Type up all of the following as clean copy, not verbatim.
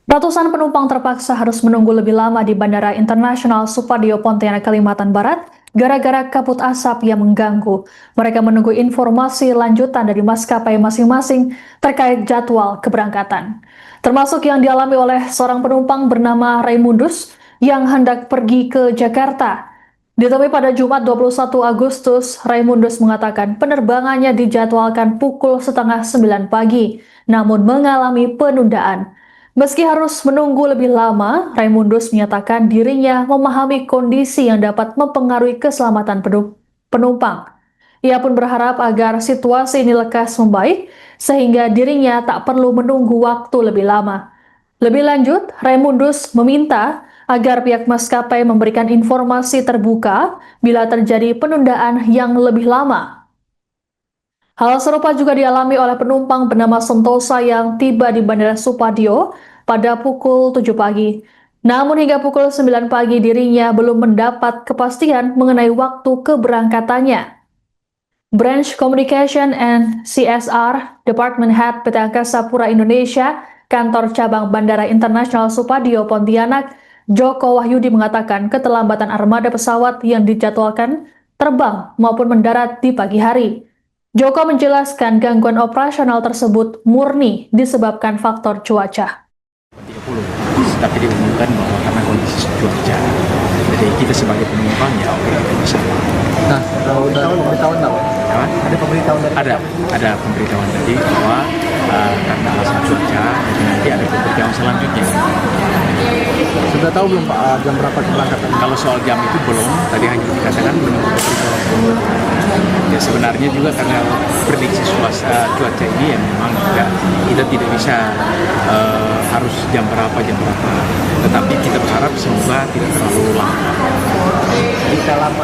Ratusan penumpang terpaksa harus menunggu lebih lama di Bandara Internasional Supadio Pontianak, Kalimantan Barat, gara-gara kabut asap yang mengganggu. Mereka menunggu informasi lanjutan dari maskapai masing-masing terkait jadwal keberangkatan. Termasuk yang dialami oleh seorang penumpang bernama Raimundus yang hendak pergi ke Jakarta. Ditemui pada Jumat 21 Agustus, Raimundus mengatakan penerbangannya dijadwalkan pukul setengah 9 pagi, namun mengalami penundaan. Meski harus menunggu lebih lama, Raimundus menyatakan dirinya memahami kondisi yang dapat mempengaruhi keselamatan penumpang. Ia pun berharap agar situasi ini lekas membaik, sehingga dirinya tak perlu menunggu waktu lebih lama. Lebih lanjut, Raimundus meminta agar pihak maskapai memberikan informasi terbuka bila terjadi penundaan yang lebih lama. Hal serupa juga dialami oleh penumpang bernama Sentosa yang tiba di Bandara Supadio pada pukul 7 pagi. Namun hingga pukul 9 pagi dirinya belum mendapat kepastian mengenai waktu keberangkatannya. Branch Communication and CSR, Department Head PT Angkasa Pura Indonesia, Kantor Cabang Bandara Internasional Supadio Pontianak, Joko Wahyudi mengatakan keterlambatan armada pesawat yang dijadwalkan terbang maupun mendarat di pagi hari. Joko menjelaskan gangguan operasional tersebut murni disebabkan faktor cuaca. 30, tapi diumumkan bahwa karena kondisi cuaca. Jadi kita sebagai penumpang ya oke bersama. Nah, udah pemberitahuan nggak? Ada pemberitahuan dari? Ada pemberitahuan tadi bahwa karena alasan cuaca, jadi nanti ada pemberitahuan selanjutnya. Sudah tahu belum Pak jam berapa keberangkatan? Kalau soal jam itu belum, tadi hanya dikatakan menunggu pemberitahuan. Ya sebenarnya juga karena prediksi cuaca ini ya memang kita tidak bisa harus jam berapa, tetapi kita berharap semoga tidak terlalu lama. Jika lama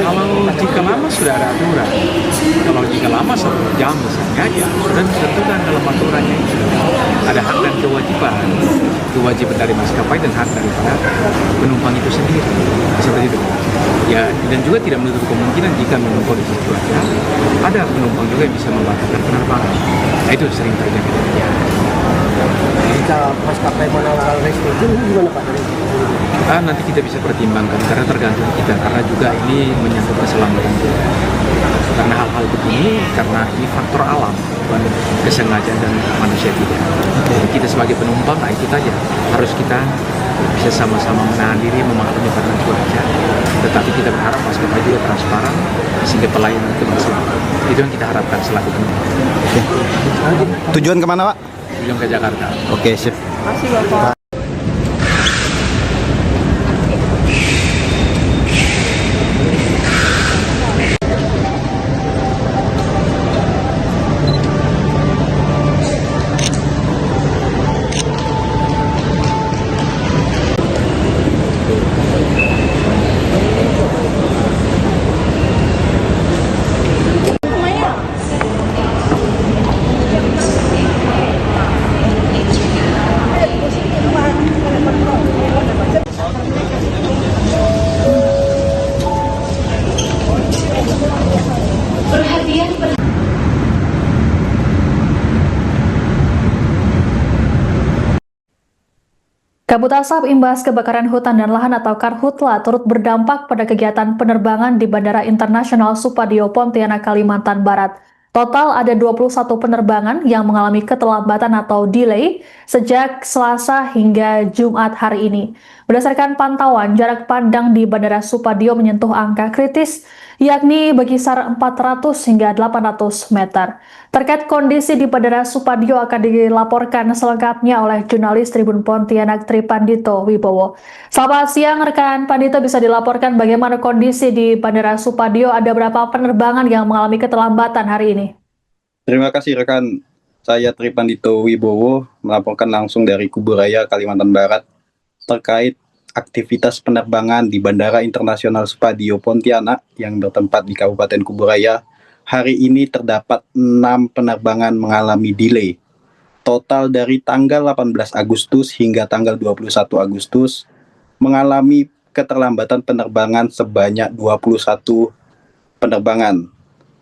Kalau jika lama sudah ada aturan. Kalau jika lama 1 jam misalnya ya sudah ditentukan dalam aturannya itu. Ada hak dan kewajiban dari maskapai dan hak daripada penumpang itu sendiri. Seperti itu. Ya dan juga tidak menutup kemungkinan jika memang kondisi cuaca ada penumpang juga yang bisa membatalkan penerbangan. Nah itu sering terjadi. jika maskapai menolak reschedule gimana Pak? Nanti kita bisa pertimbangkan karena tergantung kita, karena juga ini menyangkut keselamatan kita. Karena hal-hal begini, karena ini faktor alam, bukan kesengajaan dan manusia tidak. Jadi kita sebagai penumpang, itu saja harus kita bisa sama-sama menahan diri, memahami karena cuaca. Tetapi kita berharap maskapai juga transparan sehingga pelayanan itu berkelanjutan. Itu yang kita harapkan selaku penumpang. Oke. Tujuan kemana Pak? Tujuan ke Jakarta. Oke, sip. Masih Bapak. Kabut asap imbas kebakaran hutan dan lahan atau Karhutla turut berdampak pada kegiatan penerbangan di Bandara Internasional Supadio Pontianak, Kalimantan Barat. Total ada 21 penerbangan yang mengalami keterlambatan atau delay sejak Selasa hingga Jumat hari ini. Berdasarkan pantauan, jarak pandang di Bandara Supadio menyentuh angka kritis, yakni berkisar 400 hingga 800 meter. Terkait kondisi di Bandara Supadio akan dilaporkan selengkapnya oleh jurnalis Tribun Pontianak Tripandito Wibowo. Selamat siang rekan Pandito, bisa dilaporkan bagaimana kondisi di Bandara Supadio? Ada berapa penerbangan yang mengalami keterlambatan hari ini? Terima kasih rekan. Saya Tripandito Wibowo melaporkan langsung dari Kuburaya, Kalimantan Barat terkait aktivitas penerbangan di Bandara Internasional Supadio Pontianak yang bertempat di Kabupaten Kuburaya. Hari ini terdapat 6 penerbangan mengalami delay. Total dari tanggal 18 Agustus hingga tanggal 21 Agustus mengalami keterlambatan penerbangan sebanyak 21 penerbangan.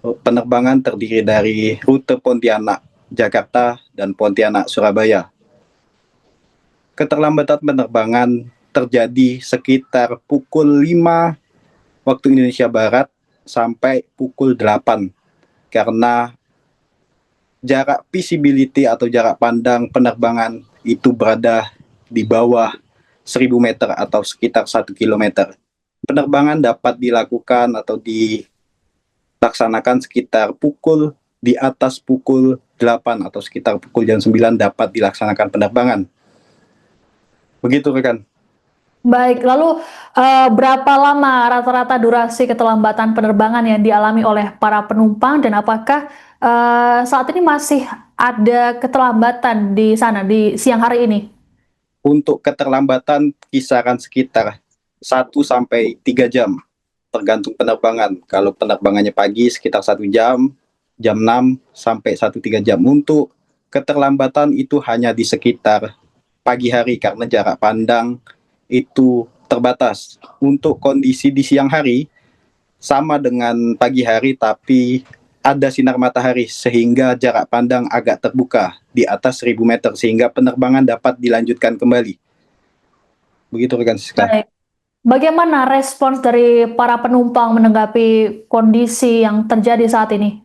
Penerbangan terdiri dari rute Pontianak, Jakarta, dan Pontianak, Surabaya. Keterlambatan penerbangan terjadi sekitar pukul 5 waktu Indonesia Barat sampai pukul 8 karena jarak visibility atau jarak pandang penerbangan itu berada di bawah 1000 meter atau sekitar 1 kilometer. Penerbangan dapat dilakukan atau dilaksanakan sekitar di atas pukul 8 atau sekitar pukul jam 9 dapat dilaksanakan penerbangan. Begitu rekan. Baik, lalu berapa lama rata-rata durasi keterlambatan penerbangan yang dialami oleh para penumpang dan apakah saat ini masih ada keterlambatan di sana di siang hari ini? Untuk keterlambatan kisaran sekitar 1 sampai 3 jam tergantung penerbangan. Kalau penerbangannya pagi sekitar 1 jam, jam 6 sampai 1-3 jam. Untuk keterlambatan itu hanya di sekitar pagi hari karena jarak pandang itu terbatas. Untuk kondisi di siang hari sama dengan pagi hari tapi ada sinar matahari sehingga jarak pandang agak terbuka di atas 1000 meter sehingga penerbangan dapat dilanjutkan kembali. Begitu rekan Siska. Baik. Bagaimana respons dari para penumpang menanggapi kondisi yang terjadi saat ini?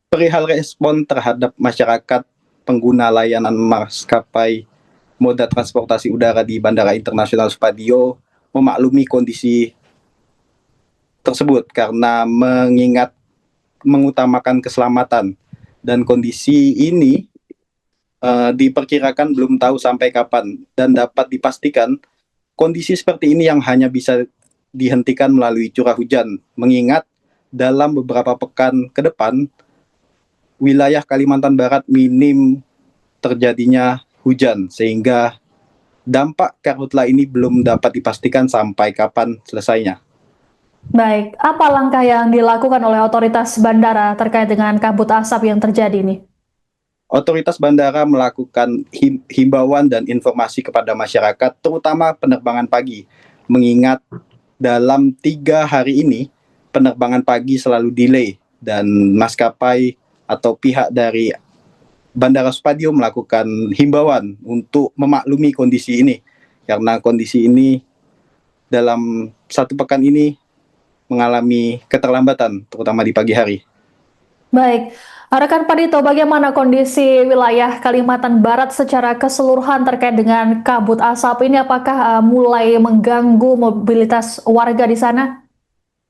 Perihal respon terhadap masyarakat pengguna layanan maskapai moda transportasi udara di Bandara Internasional Supadio memaklumi kondisi tersebut karena mengutamakan keselamatan dan kondisi ini diperkirakan belum tahu sampai kapan dan dapat dipastikan kondisi seperti ini yang hanya bisa dihentikan melalui curah hujan mengingat dalam beberapa pekan ke depan wilayah Kalimantan Barat minim terjadinya hujan sehingga dampak karhutla ini belum dapat dipastikan sampai kapan selesainya. Baik, apa langkah yang dilakukan oleh otoritas bandara terkait dengan kabut asap yang terjadi ini? Otoritas bandara melakukan himbauan dan informasi kepada masyarakat, terutama penerbangan pagi, mengingat dalam 3 hari ini penerbangan pagi selalu delay dan maskapai atau pihak dari Bandara Supadio melakukan himbauan untuk memaklumi kondisi ini karena kondisi ini dalam 1 pekan ini mengalami keterlambatan, terutama di pagi hari. Baik, rekan Padito, bagaimana kondisi wilayah Kalimantan Barat secara keseluruhan terkait dengan kabut asap ini? Apakah mulai mengganggu mobilitas warga di sana?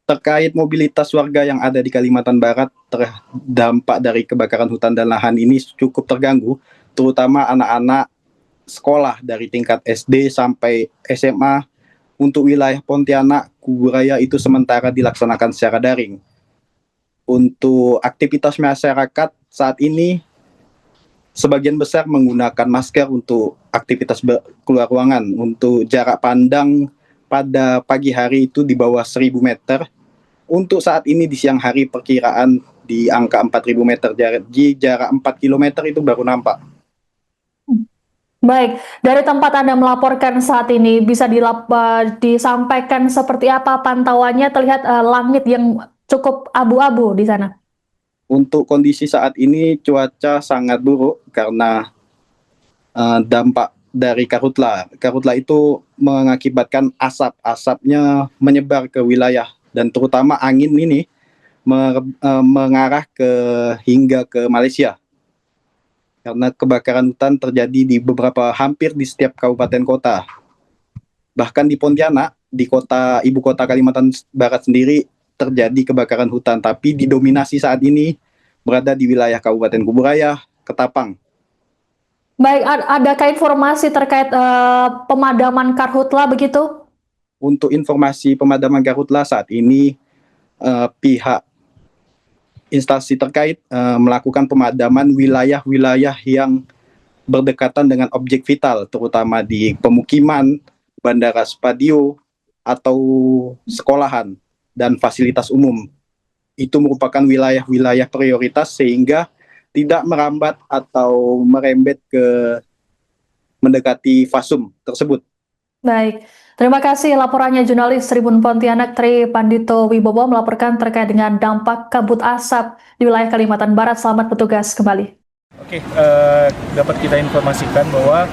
Terkait mobilitas warga yang ada di Kalimantan Barat, terdampak dari kebakaran hutan dan lahan ini cukup terganggu, terutama anak-anak sekolah dari tingkat SD sampai SMA. Untuk wilayah Pontianak, Kuburaya itu sementara dilaksanakan secara daring. Untuk aktivitas masyarakat saat ini, sebagian besar menggunakan masker untuk aktivitas keluar ruangan. Untuk jarak pandang pada pagi hari itu di bawah 1000 meter. Untuk saat ini di siang hari perkiraan di angka 4000 meter, jarak 4 km itu baru nampak. Baik, dari tempat Anda melaporkan saat ini bisa disampaikan seperti apa pantauannya? Terlihat langit yang cukup abu-abu di sana. Untuk kondisi saat ini cuaca sangat buruk karena dampak dari karhutla. Karhutla itu mengakibatkan asapnya menyebar ke wilayah dan terutama angin ini mengarah hingga ke Malaysia. Karena kebakaran hutan terjadi di hampir di setiap kabupaten kota. Bahkan di Pontianak, di ibu kota Kalimantan Barat sendiri terjadi kebakaran hutan, tapi didominasi saat ini berada di wilayah Kabupaten Kuburaya, Ketapang. Baik, adakah informasi terkait pemadaman karhutla begitu? Untuk informasi pemadaman karhutla saat ini pihak instansi terkait melakukan pemadaman wilayah-wilayah yang berdekatan dengan objek vital, terutama di pemukiman, Bandara Supadio, atau sekolahan dan fasilitas umum. Itu merupakan wilayah-wilayah prioritas sehingga tidak merambat atau merembet mendekati fasum tersebut. Baik, terima kasih laporannya jurnalis Tribun Pontianak Tri Pandito Wibowo melaporkan terkait dengan dampak kabut asap di wilayah Kalimantan Barat. Selamat bertugas kembali. Oke, dapat kita informasikan bahwa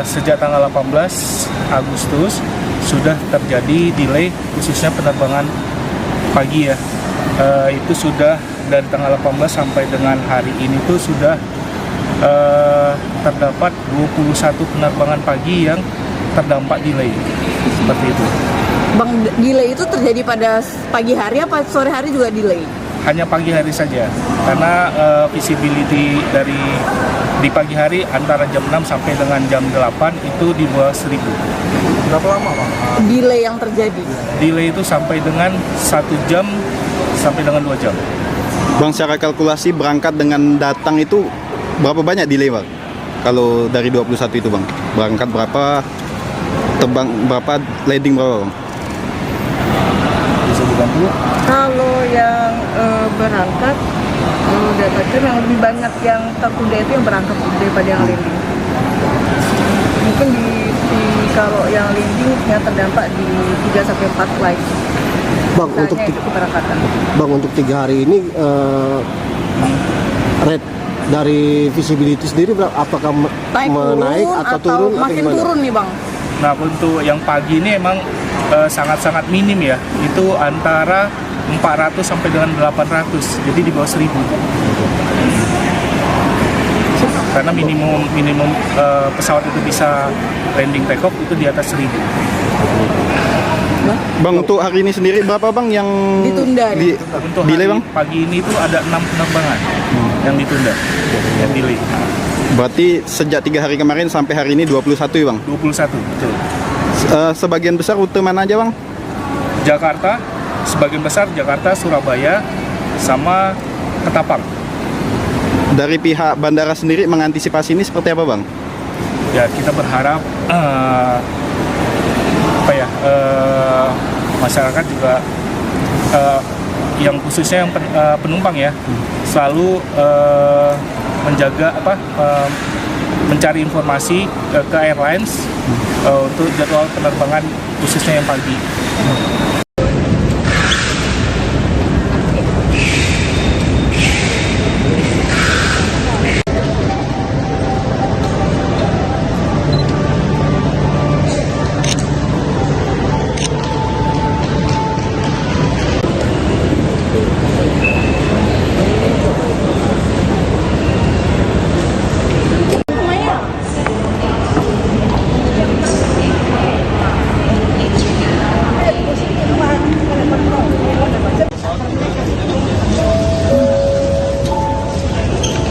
sejak tanggal 18 Agustus sudah terjadi delay khususnya penerbangan pagi ya. Itu sudah dari tanggal 18 sampai dengan hari ini tuh sudah terdapat 21 penerbangan pagi yang terdampak delay seperti itu. Bang, delay itu terjadi pada pagi hari apa sore hari juga delay? Hanya pagi hari saja, karena visibility di pagi hari antara jam 6 sampai dengan jam 8 itu di bawah 1000. Berapa lama, Bang? Delay yang terjadi? Delay itu sampai dengan 1 jam sampai dengan 2 jam. Bang, secara kalkulasi berangkat dengan datang itu berapa banyak delay, Bang? Kalau dari 21 itu, Bang, berangkat berapa, terbang berapa, landing berapa, Bang? Bisa dibantu? Kalau yang berangkat, data yang lebih banyak yang tertunda itu yang berangkat daripada yang landing. Mungkin kalau yang landing yang terdampak di 3-4 flight. Bang, untuk itu keberangkatan. Bang, untuk 3 hari ini rate dari visibility sendiri apakah menaik atau turun makin atau turun nih, Bang? Nah, untuk yang pagi ini emang sangat-sangat minim ya. Itu antara 400 sampai dengan 800. Jadi di bawah 1000. Karena minimum pesawat itu bisa landing take off itu di atas 1000. Bang, untuk hari ini sendiri berapa, Bang, yang Ditunda nih. Untuk delay, hari Bang? pagi ini itu ada 6 penerbangan yang ditunda, yang delay. Berarti sejak 3 hari kemarin sampai hari ini 21 ya, Bang? 21, betul. Sebagian besar rute mana aja, Bang? Jakarta, sebagian besar Jakarta, Surabaya, sama Ketapang. Dari pihak bandara sendiri mengantisipasi ini seperti apa, Bang? Ya, kita berharap masyarakat juga yang khususnya yang penumpang ya selalu menjaga mencari informasi ke airlines untuk jadwal penerbangan khususnya yang pagi.